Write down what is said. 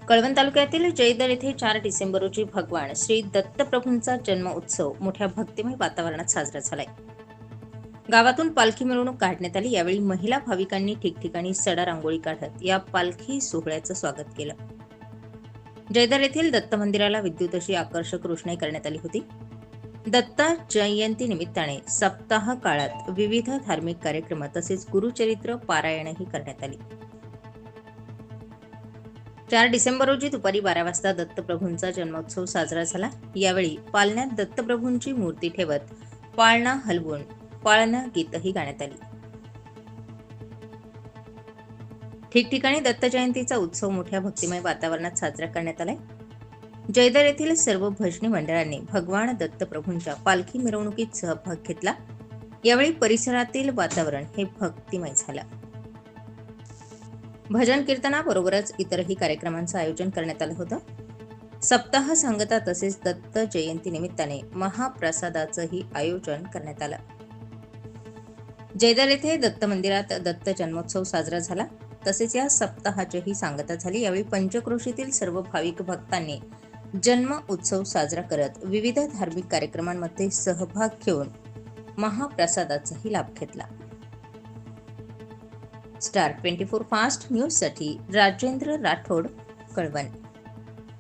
कळवण तालुक्यातील जयदर येथे 4 डिसेंबर रोजी भगवान श्री दत्तप्रभूंचा जन्म उत्सव मोठ्या भक्तिमय वातावरणात साजरा झालाय. गावातून पालखी मिरवणूक काढण्यात आली. यावेळी महिला भाविकांनी ठिकठिकाणी सडा रांगोळी काढत या पालखी सोहळ्याचं स्वागत केलं. जयदर येथील दत्त मंदिराला विद्युत अशी आकर्षक रोषणाई करण्यात आली होती. दत्त जयंती निमित्ताने सप्ताह काळात विविध धार्मिक कार्यक्रम तसेच गुरुचरित्र पारायणही करण्यात आली. 4 डिसेंबर रोजी दुपारी 12 वाजता दत्तप्रभूंचा जन्मोत्सव साजरा झाला. यावेळी पालण्यात दत्तप्रभूंची मूर्ती ठेवत पाळणा हलवून पाळणा गीतही गाण्यात आली. ठिकठिकाणी दत्त जयंतीचा उत्सव मोठ्या भक्तिमय वातावरणात साजरा करण्यात आलाय. जयदर येथील सर्व भजनी मंडळांनी भगवान दत्तप्रभूंच्या पालखी मिरवणुकीत सहभाग घेतला. यावेळी परिसरातील वातावरण हे भक्तिमय झालं. भजन कीर्तनाबरोबरच इतरही कार्यक्रमांचं आयोजन करण्यात आलं होतं. सप्ताह सांगता तसेच दत्त जयंती निमित्ताने महाप्रसादाचंही आयोजन करण्यात आलं. जयदर येथे दत्त मंदिरात दत्त जन्मोत्सव साजरा झाला. तसेच या सप्ताहाचीही सांगता झाली. यावेळी पंचक्रोशीतील सर्व भाविक भक्तांनी जन्म उत्सव साजरा करत विविध धार्मिक कार्यक्रमांमध्ये सहभाग घेऊन महाप्रसादाचाही लाभ घेतला. स्टार 24 फास्ट न्यूजसाठी राजेंद्र राठोड, कळवण.